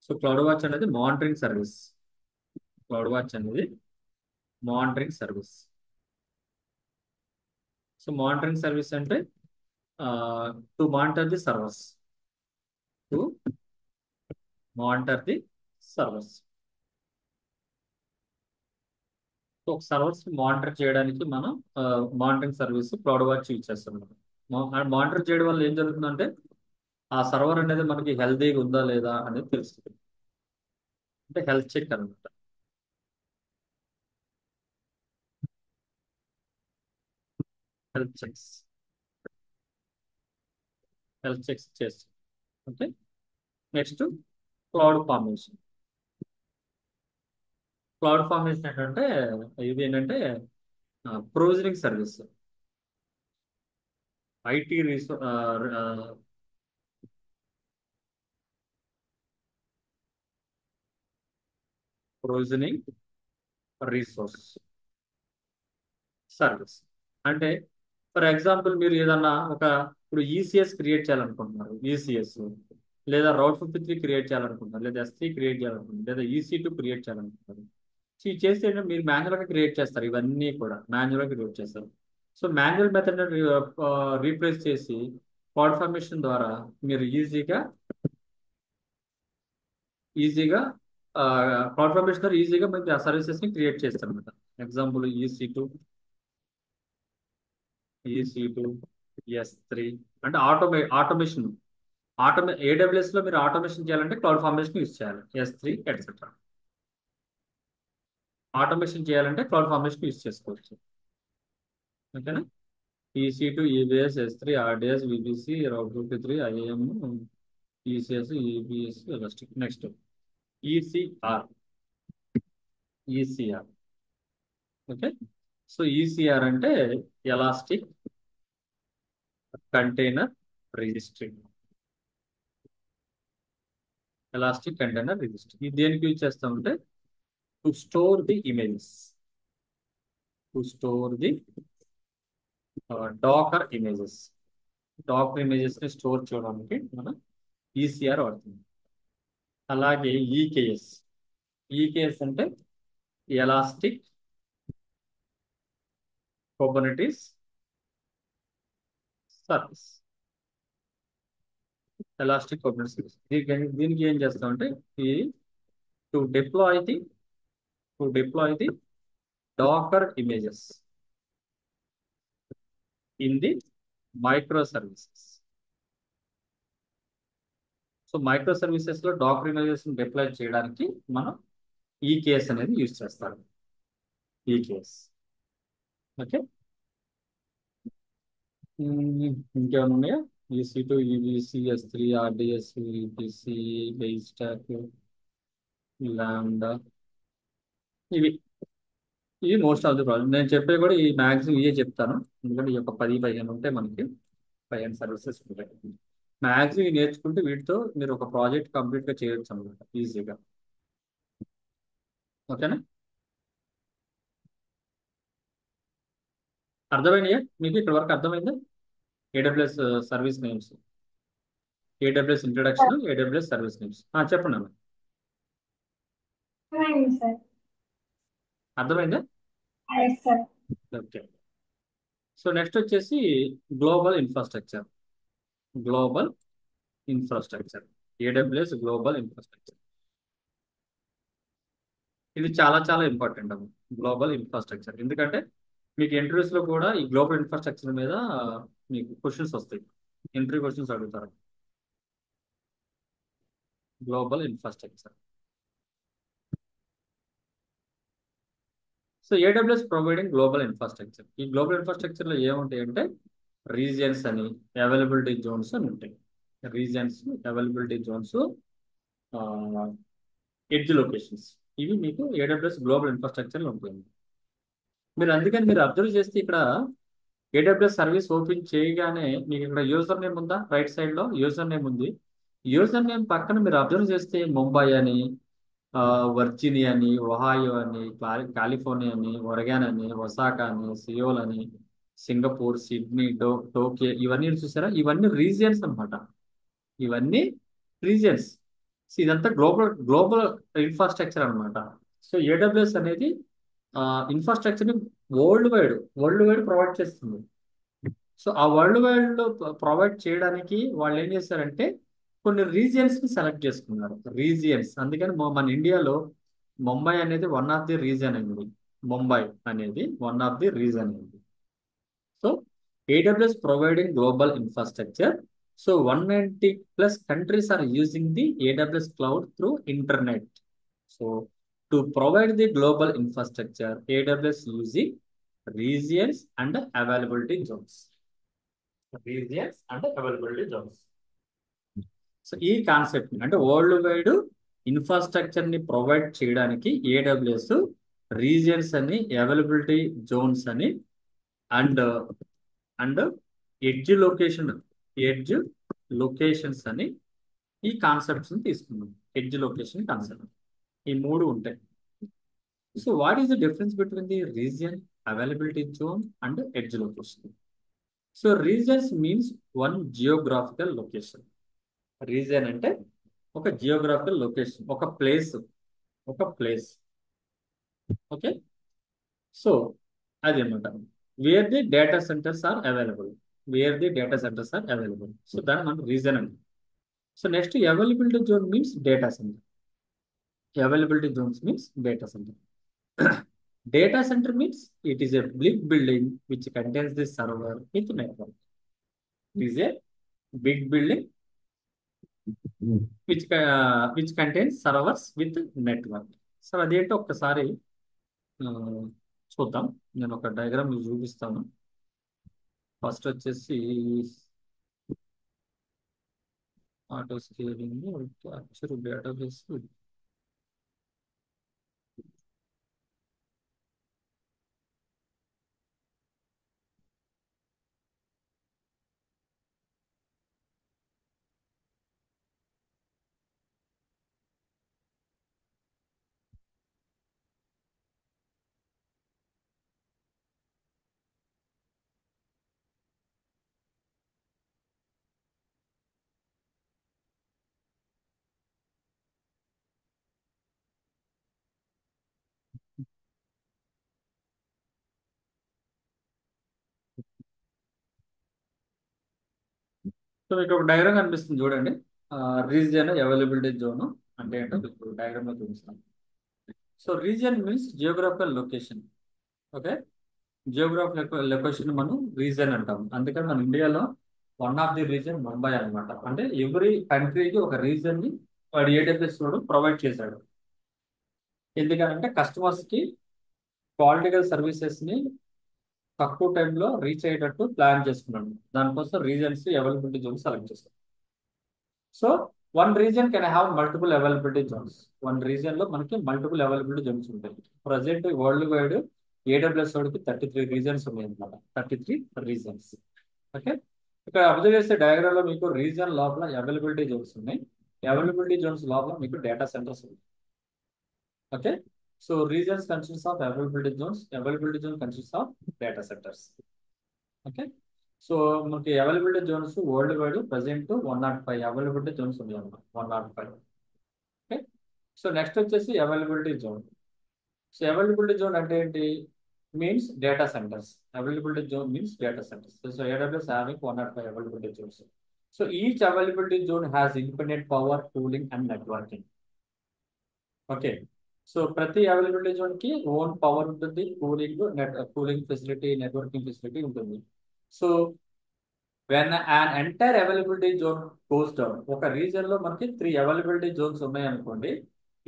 so cloud watch అనేది మానిటరింగ్ సర్వీస్. క్లౌడ్ వాచ్ అనేది monitoring service. So monitoring service అంటే to monitor the servers. To monitor the servers. So ఒక servers monitor చేయడానికి మనం monitoring service cloud watch use చేస్తున్నాం. Monitor చేయడం వల్ల ఏం జరుగుతుందంటే ఆ సర్వర్ అనేది మనకి హెల్తీగా ఉందా లేదా అనేది తెలుస్తుంది. అంటే హెల్త్ చెక్ అనమాట. హెల్త్ చెక్స్ హెల్త్ చెక్స్ చేస్తాం. Okay. Next cloud formation. Cloud formation ఏంటంటే ఇది ఏంటంటే ప్రొవిజనింగ్ సర్వీస్. ఐటీ రీసో ప్రొవిజనింగ్ రీసోర్స్ సర్వీస్ అంటే ఫర్ ఎగ్జాంపుల్ మీరు ఏదన్నా ఇప్పుడు ఈసీఎస్ క్రియేట్ చేయాలనుకుంటున్నారు. ఈసీఎస్ లేదా రౌట్ 53 క్రియేట్ చేయాలనుకుంటున్నారు, లేదా ఎస్3 క్రియేట్ చేయాలనుకుంటున్నారు, లేదా ఈసీ2 క్రియేట్ చేయాలనుకుంటున్నారు. సో ఇది చేస్తే ఏంటంటే మీరు మాన్యువల్గా క్రియేట్ చేస్తారు. ఇవన్నీ కూడా మాన్యువల్గా క్రియేట్ చేస్తారు. సో మాన్యువల్ మెథడ్ రీప్లేస్ చేసి క్లౌడ్ ఫార్మేషన్ ద్వారా మీరు ఈజీగా క్లౌడ్ ఫార్మేషన్ ద్వారా ఈజీగా మీకు ఆ సర్వీసెస్ ని క్రియేట్ చేస్తారు అనమాట. ఎగ్జాంపుల్ ఈసీ2 ఎస్3 అంటే ఆటోమేషన్. ఏడబ్ల్యూఎస్ లో మీరు ఆటోమేషన్ చేయాలంటే క్లౌడ్ ఫార్మేషన్ యూజ్ చేయాలి. ఎస్3 ఎట్సెట్రా ఆటోమేషన్ చేయాలంటే క్లౌడ్ ఫార్మేషన్ యూజ్ చేసుకోవచ్చు. ఓకేనా. EC2 EBS S3 RDS VPC route 53 IAM ECS EBS elastic. Next ECR. ECR okay. So ECR అంటే ఎలాస్టిక్ కంటైనర్ రిజిస్ట్రీ. ఇది దేనికి యూజ్ చేస్తామంటే to store the images. Docker images. Docker images ని store చేయడానికి మనం ECR వాడుతుంది. అలాగే ఈకేఎస్ అంటే ఎలాస్టిక్ కుబర్నెటిస్ సర్వీస్. దీనికి ఏం చేస్తామంటే ఈ to deploy the docker images in the micro services. So micro services లో డాకర్ ఇమేజెస్ డిప్లాయ్ చేయడానికి మనం ఈకేఎస్ అనేది యూజ్ చేస్తారు. EKS okay. ఇంకేమైనా ఉన్నాయా? ఈసీ2 ఈబీసీ ఎస్3 RDS EBC base stack Lambda ఇవి ఇవి మోస్ట్ ఆఫ్ ది ప్రాజెక్ట్. నేను చెప్పేది కూడా ఈ మ్యాక్సిమం ఇవే చెప్తాను. ఎందుకంటే ఈ యొక్క 10-15 ఉంటే మనకి 15 సర్వీసెస్ ఉంటాయి. మ్యాక్సిమం ఇవి నేర్చుకుంటే వీటితో మీరు ఒక ప్రాజెక్ట్ కంప్లీట్ గా చేయొచ్చు అనమాట ఈజీగా. ఓకేనా. అర్థమైనాయా మీకు? ఇక్కడ వరకు అర్థమైందా? AWS service names, AWS introduction, AWS service names. చెప్పండి అన్న. అర్థమైంది సార్. అర్థమైందా? Yes sir. Okay. So next వచ్చేసి global infrastructure. Global infrastructure, AWS global infrastructure. ఇది చాలా చాలా ఇంపార్టెంట్ అమ్మ, గ్లోబల్ ఇన్ఫ్రాస్ట్రక్చర్. ఎందుకంటే మీకు ఇంటర్వ్యూస్ లో కూడా ఈ గ్లోబల్ ఇన్ఫ్రాస్ట్రక్చర్ మీద మీకు క్వశ్చన్స్ వస్తాయి, ఇంటర్వ్యూ క్వశ్చన్స్ అడుగుతారు. Global infrastructure. So AWS providing global infrastructure. ఈ గ్లోబల్ ఇన్ఫ్రాస్ట్రక్చర్ లో ఏముంటాయి అంటే రీజియన్స్ అని, అవైలబిలిటీ జోన్స్ అని ఉంటాయి. Regions, availability Jones, edge locations, ఇవి మీకు ఏడబ్ల్యూఎస్ గ్లోబల్ ఇన్ఫ్రాస్ట్రక్చర్ లో ఉంటుంది. అందుకని మీరు అబ్జర్వ్ చేస్తే ఇక్కడ ఏడబ్ల్యూఎస్ సర్వీస్ ఓపెన్ చేయగానే మీకు ఇక్కడ యూజర్ నేమ్ ఉందా? రైట్ సైడ్ లో యూజర్ నేమ్ ఉంది. యూజర్ నేమ్ పక్కన మీరు అబ్జర్వ్ చేస్తే ముంబై అని, వర్జీనియా అని, ఒహాయో అని, కాలిఫోర్నియా అని, ఒరెగాన్ అని, ఒసాకా అని, సియోల్ అని, సింగపూర్, సిడ్నీ, టోక్యో, ఇవన్నీ చూసారా? ఇవన్నీ రీజియన్స్ అన్నమాట. ఇవన్నీ రీజియన్స్. ఇదంతా గ్లోబల్ గ్లోబల్ ఇన్ఫ్రాస్ట్రక్చర్ అన్నమాట. సో ఏడబ్ల్యూఎస్ అనేది ఇన్ఫ్రాస్ట్రక్చర్ని వరల్డ్ వైడ్ ప్రొవైడ్ చేస్తుంది. సో ఆ వరల్డ్ వైడ్ ప్రొవైడ్ చేయడానికి వాళ్ళు ఏం చేశారంటే కొన్ని రీజియన్స్ ని సెలెక్ట్ చేసుకున్నారు. రీజియన్స్, అందుకని మన ఇండియాలో ముంబై అనేది వన్ ఆఫ్ ది రీజన్ అయింది. ముంబై అనేది వన్ ఆఫ్ ది రీజన్ అయింది. So AWS providing global infrastructure. So 190 plus countries are using the AWS cloud through internet. So to provide the global infrastructure, AWS using regions and availability zones. Regions and availability zones. So ఈ concept అంటే world wide infrastructure ని provide చేయడానికి AWS regions అని, availability Jones అని, and and edge locations అని ఈ concepts ని తీసుకున్నాం. ఎడ్జ్ లొకేషన్ కాన్సెప్ట్, ఈ మూడు ఉంటాయి. So what is the difference between the region, availability zone and edge location? So regions means one geographical location. Region అంటే ఒక జియోగ్రాఫికల్ లొకేషన్, ఒక ప్లేస్. ఓకే. సో అది అనమాట where the data centres are available. So దాన్ని మనం region అండి. So next availability zone means data centre. Data center means it is a big building which contains the server with network. It is a big building which contains servers with network. So అదేంటో ఒక్కసారి చూద్దాం. నేను ఒక diagram చూపిస్తాను. First వచ్చేసి auto scaling, capture, database. So మీకు ఒక diagram కనిపిస్తుంది చూడండి. రీజియన్, అవైలబిలిటీ జోన్ అంటే ఏంటో మీకు డయాగ్రామ్ లో చూపిస్తాను. So region means geographical location. Okay, geographical location మనం రీజియన్ అంటాం. అందుకని మన ఇండియాలో one of the region Mumbai అనమాట. అంటే ఎవ్రీ కంట్రీకి ఒక రీజియన్ ని వాడు ఏడబ్ల్యూఎస్ వాడు ప్రొవైడ్ చేశాడు. ఎందుకంటే కస్టమర్స్ కి క్వాలిటికల్ సర్వీసెస్ ని తక్కువ టైంలో రీచ్ అయ్యేటట్టు ప్లాన్ చేసుకున్నాడు. దానికోసం రీజియన్స్, అవైలబిలిటీ జోన్స్ సెలెక్ట్ చేస్తాం. So one region can have multiple availability Jones. One region లో మనకి మల్టిపుల్ అవైలబిలిటీ జోన్స్ ఉంటాయి. ప్రజెంట్ వరల్డ్ వైడ్ ఏడబ్ల్యూఎస్ వాడికి 33 రీజన్స్ ఉన్నాయి అనమాట. 33 రీజన్స్. ఓకే, ఇక్కడ అబ్జర్వ్ చేస్తే డయాగ్రామ్ లో మీకు రీజియన్ లోపల అవైలబిలిటీ జోన్స్ ఉన్నాయి. అవైలబిలిటీ జోన్స్ లోపల మీకు డేటా సెంటర్స్ ఉన్నాయి. Okay, so regions consists of availability zones. Availability zone consists of data centers. Okay. So మనకి availability zones world wide present 105 availability zones ఉన్నాయి అన్నమాట. 105. ఓకే. సో నెక్స్ట్ వచ్చేసి availability zone. So availability zone అంటే ఏంటి? Means data centres. Availability zone means data centres. So AWS having 105 availability zones. So each availability zone has independent power, cooling and networking. ఓకే. So ప్రతి availability zone కి own power ఉంటుంది, cooling facility, networking facility ఉంటుంది. So when an entire availability zone goes down, ఒక region లో మనకి 3 availability zones ఉన్నాయి అనుకోండి.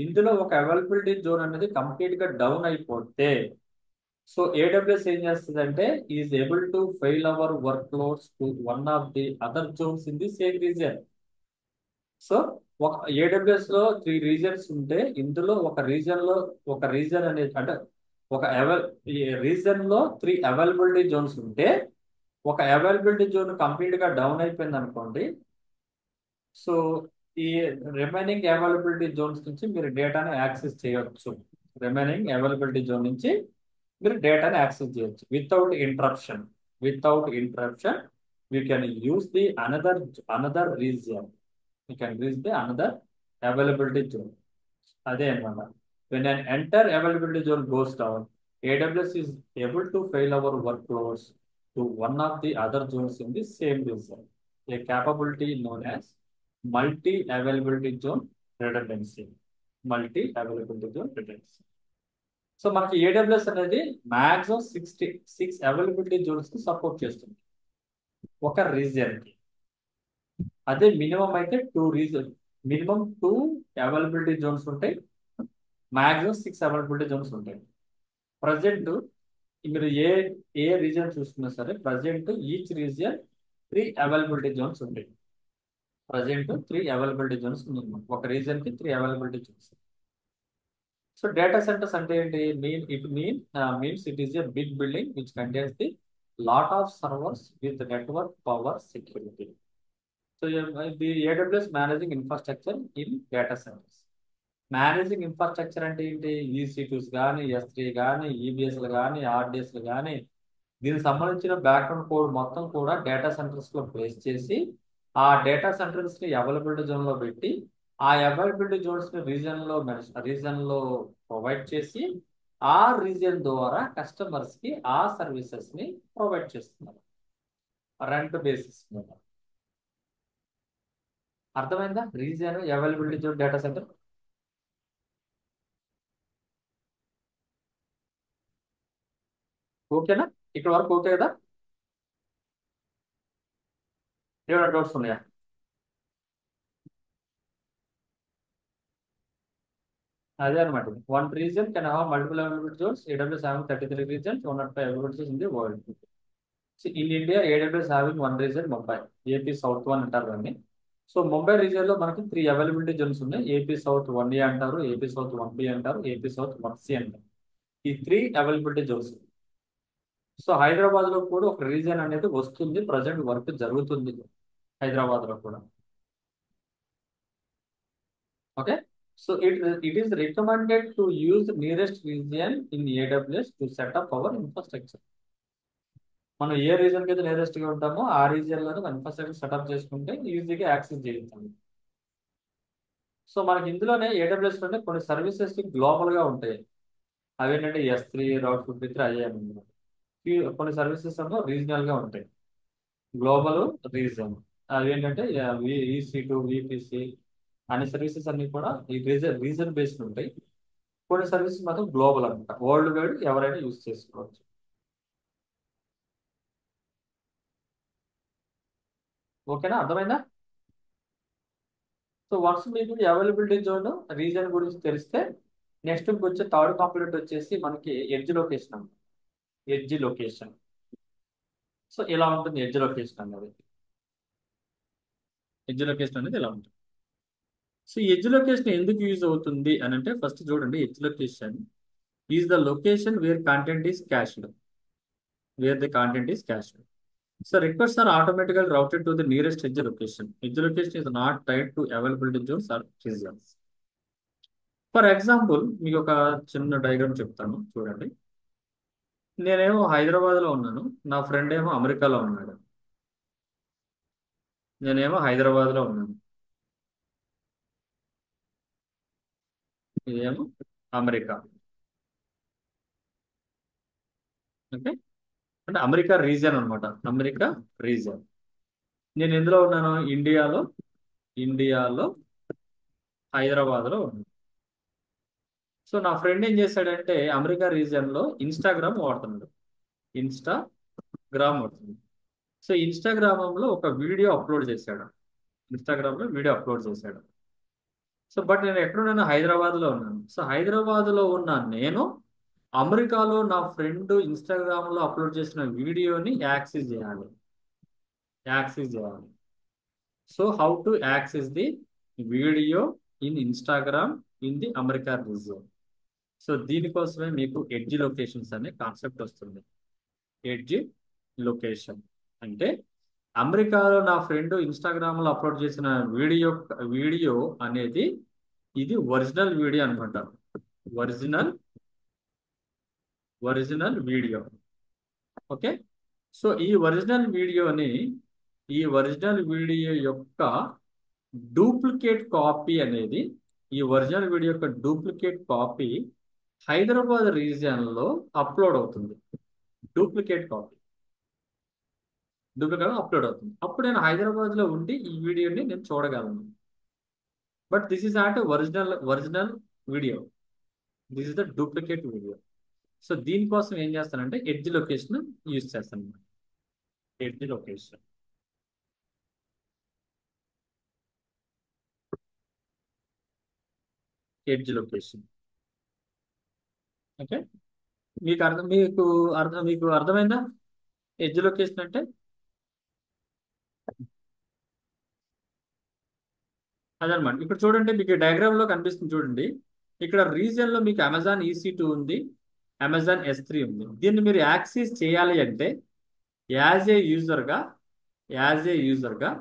ఇందులో ఒక అవైలబిలిటీ జోన్ అనేది కంప్లీట్ గా డౌన్ అయిపోతే, సో AWS ఏం చేస్తుందంటే is able to fail our workloads to one of the other zones in the same region. So ఒక AWS లో 3 రీజన్స్ ఉంటే, ఇందులో ఒక రీజన్ అనేది అంటే ఒక రీజన్ లో 3 అవైలబిలిటీ జోన్స్ ఉంటే, ఒక అవైలబిలిటీ జోన్ కంప్లీట్ గా డౌన్ అయిపోయింది అనుకోండి. సో ఈ రిమైనింగ్ అవైలబిలిటీ జోన్స్ నుంచి మీరు డేటాను యాక్సెస్ చేయొచ్చు. రిమైనింగ్ అవైలబిలిటీ జోన్ నుంచి మీరు డేటాను యాక్సెస్ చేయొచ్చు without interruption. You can use the another region. You can use the another availability zone. అదే అన్నమాట. When an entire availability zone goes down, AWS is able to fail our workloads to one of the other zones in the same region. A capability known as multi-availability zone redundancy. Multi-availability zone redundancy. So మనకి AWS అనేది maximum 66 availability zones కి support చేస్తుంది ఒక region కి. అదే minimum అయితే minimum 2 availability zones ఉంటాయి, maximum 6 availability zones ఉంటాయి. ప్రజెంట్ మీరు ఏ రీజియన్ చూసుకున్నా సరే, present each region 3 availability zones ఉంటాయి. ప్రజెంట్ 3 అవైలబిలిటీ జోన్స్ ఉన్నాయి. ఒక రీజియన్ కి 3 availability zones. So data centres అంటే ఏంటి? Means it is a big building which contains the lot of servers with network power security. So the AWS managing infrastructure in data centres. Managing infrastructure అంటే ఏంటి? EC2s కానీ, S3 కానీ, EBSలు కానీ, RDSలు కానీ, దీనికి సంబంధించిన బ్యాక్గ్రౌండ్ కోడ్ మొత్తం కూడా డేటా సెంటర్స్ లో ప్లేస్ చేసి, ఆ డేటా సెంటర్స్ ని అవైలబిలిటీ జోన్ లో పెట్టి, ఆ అవైలబిలిటీ జోన్స్ ని రీజన్ లో ప్రొవైడ్ చేసి, ఆ రీజియన్ ద్వారా కస్టమర్స్ కి ఆ సర్వీసెస్ ని ప్రొవైడ్ చేస్తున్నారు రెంట్ బేసిస్ మీద. అర్థమైందా? Region, availability zone, data centre. ఓకేనా? ఇక్కడ వరకు ఓకే కదా? ఏమైనా డౌట్స్ ఉన్నాయా? అదే అనమాట. One reason can have multiple availability Jones. AWS having 33 regions, 105 availabilities in the world. So in India, AWS having one region, Mumbai. AP South 1 అంటారు దాన్ని. సో ముంబై రీజియన్ లో మనకి 3 అవైలబిలిటీ జోన్స్ ఉన్నాయి. AP South 1A అంటారు, AP South 1B అంటారు, AP South 1C అంటారు. ఈ 3 availability zones. So Hyderabad లో కూడా ఒక రీజియన్ అనేది వస్తుంది, ప్రజెంట్ వర్క్ జరుగుతుంది హైదరాబాద్ లో కూడా. Okay. So it is recommended to use the nearest region in AWS to set up our infrastructure. మనం ఏ రీజన్ కి అయితే నియరెస్ట్ గా ఉంటామో ఆ రీజియన్ లోనే మన ఇన్ఫ్రాస్ట్రక్చర్ సెటప్ చేసుకుంటే ఈజీగా యాక్సెస్ చేయగలుగుతాం. సో మనకి ఇందులోనే AWS లోనే కొన్ని సర్వీసెస్ గ్లోబల్ గా ఉంటాయి. అవేంటంటే S3, Route 53 అయ్యాయి. కొన్ని సర్వీసెస్ ఏమో రీజనల్ గా ఉంటాయి, గ్లోబల్, రీజన్. అవేంటంటే EC2, VPC అనే సర్వీసెస్ అన్ని కూడా ఈ రీజన్ బేస్డ్ ఉంటాయి. కొన్ని సర్వీసెస్ మాత్రం గ్లోబల్ అనమాట, వరల్డ్ వైడ్ ఎవరైనా యూజ్ చేసుకోవచ్చు. ఓకేనా? అర్థమైందా? సో వన్స్ మీకు అవైలబిలిటీ జోన్, రీజన్ గురించి తెలిస్తే, నెక్స్ట్ వచ్చే థర్డ్ కాంపోనెంట్ వచ్చేసి మనకి edge location. Edge location. So ఇలా ఉంటుంది ఎడ్జ్ లొకేషన్ అనేది. ఎడ్జ్ లొకేషన్ అనేది ఇలా ఉంటుంది. సో ఎడ్జ్ లొకేషన్ ఎందుకు యూజ్ అవుతుంది అని అంటే, ఫస్ట్ చూడండి, edge location is the location where content is cached. So requests are automatically routed to the nearest edge location. Edge location is not tied to availability zones or regions. For example మీకు ఒక చిన్న diagram చెప్తాను చూడండి. నేనేమో హైదరాబాద్లో ఉన్నాను, నా friend ఏమో అమెరికాలో ఉన్నాడు. నేనేమో హైదరాబాద్లో ఉన్నాను, ఇదేమో అమెరికా. ఓకే, అంటే అమెరికా రీజియన్ అనమాట, అమెరికా రీజియన్. నేను ఎందులో ఉన్నాను? ఇండియాలో హైదరాబాద్లో ఉన్నాను. సో నా ఫ్రెండ్ ఏం చేశాడంటే అమెరికా రీజియన్లో ఇన్స్టాగ్రామ్ వాడుతున్నాడు. ఇన్స్టాగ్రామ్ వాడుతున్నాడు. సో ఇన్స్టాగ్రామ్లో ఒక వీడియో అప్లోడ్ చేశాడు. ఇన్స్టాగ్రామ్లో వీడియో అప్లోడ్ చేశాడు. సో బట్ నేను ఎక్కడున్నాను? హైదరాబాద్లో ఉన్నాను. సో హైదరాబాద్లో ఉన్న నేను అమెరికాలో నా ఫ్రెండ్ ఇన్స్టాగ్రామ్లో అప్లోడ్ చేసిన వీడియోని యాక్సెస్ చేయాలి. So how to access the video in Instagram in the America region? So దీనికోసమే మీకు ఎడ్జ్ లొకేషన్స్ అనే కాన్సెప్ట్ వస్తుంది. ఎడ్జ్ లొకేషన్ అంటే అమెరికాలో నా ఫ్రెండ్ ఇన్స్టాగ్రామ్లో అప్లోడ్ చేసిన వీడియో అనేది ఇది ఒరిజినల్ వీడియో అనమాట. Original video. ఓకే, సో ఈ ఒరిజినల్ వీడియో యొక్క డూప్లికేట్ కాపీ అనేది ఈ ఒరిజినల్ వీడియో యొక్క డూప్లికేట్ కాపీ హైదరాబాద్ రీజియన్లో అప్లోడ్ అవుతుంది. డూప్లికేట్ కాపీ అప్లోడ్ అవుతుంది. అప్పుడు నేను హైదరాబాద్లో ఉండి ఈ వీడియోని నేను చూడగలను. But this is not original video, this is the duplicate video. So దీనికోసం ఏం చేస్తానంటే ఎడ్జ్ లొకేషన్ యూజ్ చేస్తాను. ఎడ్జ్ లొకేషన్ ఓకే, మీకు అర్థమైందా ఎడ్జ్ లొకేషన్ అంటే? అదనమాట. ఇక్కడ చూడండి, మీకు డయాగ్రామ్ లో కనిపిస్తుంది చూడండి. ఇక్కడ రీజియన్ లో మీకు అమెజాన్ EC2 ఉంది, అమెజాన్ S3 ఉంది. దీన్ని మీరు యాక్సెస్ చేయాలి అంటే యాజ్ ఏ యూజర్ గా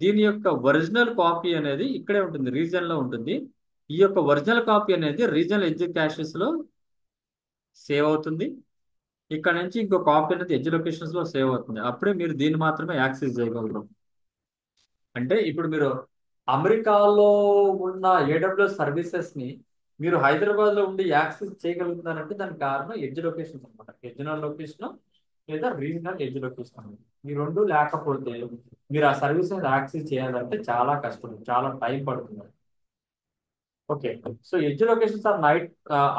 దీని యొక్క ఒరిజినల్ కాపీ అనేది ఇక్కడే ఉంటుంది, రీజియన్ లో ఉంటుంది. ఈ యొక్క ఒరిజినల్ కాపీ అనేది రీజియనల్ ఎడ్జ్ క్యాషెస్ లో సేవ్ అవుతుంది. ఇక్కడ నుంచి ఇంకో కాపీ అనేది ఎడ్జ్ లొకేషన్స్ లో సేవ్ అవుతుంది. అప్పుడే మీరు దీన్ని మాత్రమే యాక్సెస్ చేయగలరు. అంటే ఇప్పుడు మీరు అమెరికాలో ఉన్న AWS సర్వీసెస్ ని మీరు హైదరాబాద్ లో ఉండి యాక్సెస్ చేయగలుగుతున్నారంటే దానికి కారణం ఎడ్జ్ లొకేషన్ అనమాట. ఎడ్జినల్ లొకేషన్ లేదా రీజనల్ ఎడ్జ్ లొకేషన్. ఈ రెండు లేకపోతే మీరు ఆ సర్వీస్ యాక్సెస్ చేయాలంటే చాలా కష్టం, చాలా టైం పడుతుంది. Okay, so edge locations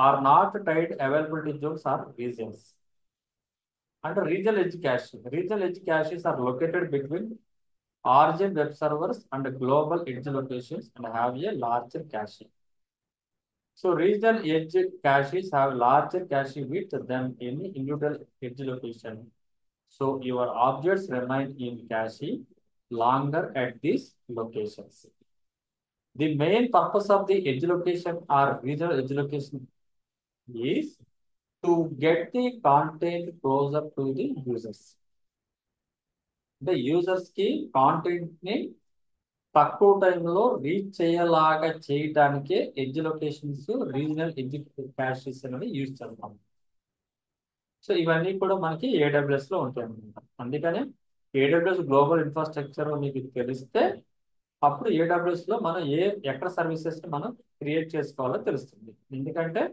are not tied availability zones or regions. అంటే regional edge caches are located between origin web servers and global edge locations and have a larger cache. So regional edge caches have larger cache width than any individual edge location. So your objects remain in cache longer at these locations. The main purpose of the edge location or regional edge location is to get the content closer to the users. అంటే users కి content ని తక్కువ టైంలో reach చేయలాగా చేయడానికే edge locations, regional edge క్యాషెస్ అనేవి use చేస్తాం. So ఇవన్నీ కూడా మనకి AWS లో ఉంటాయి అన్నమాట. అందుకనే AWS గ్లోబల్ ఇన్ఫ్రాస్ట్రక్చర్ మీకు తెలిస్తే అప్పుడు AWS లో మనం ఎక్కడ సర్వీసెస్ ని మనం క్రియేట్ చేసుకోవాలో తెలుస్తుంది. ఎందుకంటే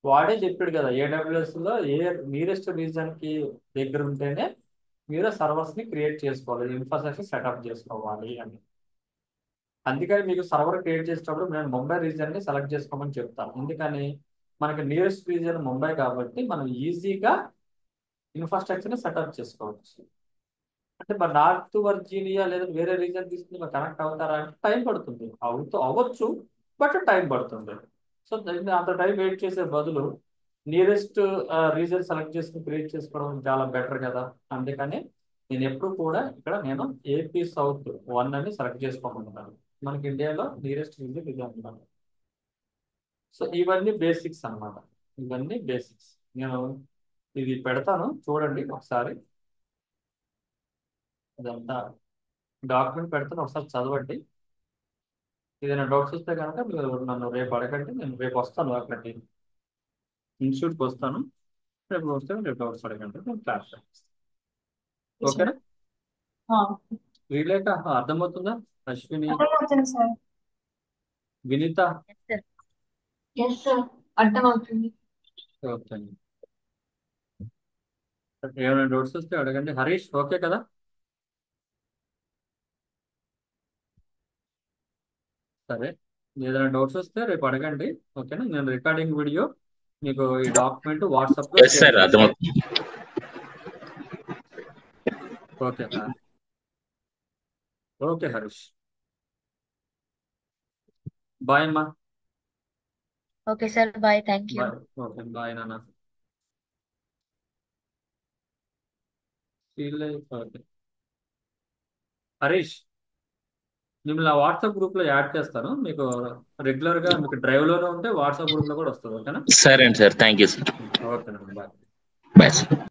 వాడే చెప్పాడు కదా, AWS లో నియరెస్ట్ రీజన్ కి దగ్గర ఉంటేనే మీరు సర్వర్స్ ని క్రియేట్ చేసుకోవాలి, ఇన్ఫ్రాస్ట్రక్చర్ సెటప్ చేసుకోవాలి అని. అందుకని మీకు సర్వర్ క్రియేట్ చేసేటప్పుడు నేను ముంబై రీజియన్ ని సెలెక్ట్ చేసుకోమని చెప్తాను. ఎందుకని మనకి నియరెస్ట్ రీజియన్ ముంబై కాబట్టి మనం ఈజీగా ఇన్ఫ్రాస్ట్రక్చర్ ని సెటప్ చేసుకోవచ్చు. అంటే మరి నార్త్ వర్జీనియా లేదా వేరే రీజియన్ తీసుకుని మీరు కనెక్ట్ అవుతారా అంటే టైం పడుతుంది. అవ్వచ్చు, బట్ టైం పడుతుంది. సో అంత టైం వెయిట్ చేసే బదులు నియరెస్ట్ రీజన్ సెలెక్ట్ చేసుకుని క్రియేట్ చేసుకోవడం చాలా బెటర్ కదా. అందుకని నేను ఎప్పుడు కూడా ఇక్కడ నేను AP South 1 అని సెలెక్ట్ చేసుకోమంటున్నాను. మనకి ఇండియాలో నియరెస్ట్ రీజన్ ఇది అంటున్నాను. సో ఇవన్నీ బేసిక్స్ అన్నమాట. ఇవన్నీ బేసిక్స్. నేను ఇది పెడతాను చూడండి ఒకసారి. ఇదంతా డాక్యుమెంట్ పెడతాను, ఒకసారి చదవండి. ఏదైనా డౌట్స్ వస్తే కనుక మీరు నన్ను రేపు అడగండి. నేను రేపు వస్తాను, అక్కడికి ఇన్స్టిట్యూట్కి వస్తాను. రేపు వస్తే రేపు డౌట్స్ అడగండి నేను క్లాస్ Yes, ఓకేనా? sir. వీళ్ళేక అర్థమవుతుందా? అశ్విని, అర్థమవుతుంది sir. Vineetha, yes sir. Yes sir, అర్థమవుతుంది. ఓకే అండి. ఏమైనా డౌట్స్ వస్తే అడగండి. హరీష్ ఓకే కదా? సరే, ఏదైనా డౌట్స్ వస్తే రేపు అడగండి. ఓకేనా? నేను రికార్డింగ్ వీడియో మీకు ఈ డాక్యుమెంట్ వాట్సాప్లో ఎస్ షేర్ సార్, చేస్తాను. అర్థమవుతుంది. ఓకే ఓకే హరీష్, బాయ్ అమ్మా. Okay sir, bye. Thank you. Bye. Okay bye నాన్న. ఓకే హరీష్, మిమ్మల్ని ఆ వాట్సాప్ గ్రూప్లో యాడ్ చేస్తాను. మీకు రెగ్యులర్గా మీకు డ్రైవ్లోనే ఉంటే వాట్సాప్ గ్రూప్లో కూడా వస్తుంది. ఓకేనా? సరే అండి సార్, థ్యాంక్ యూ సార్. ఓకేనా, బాయ్. Bye sir.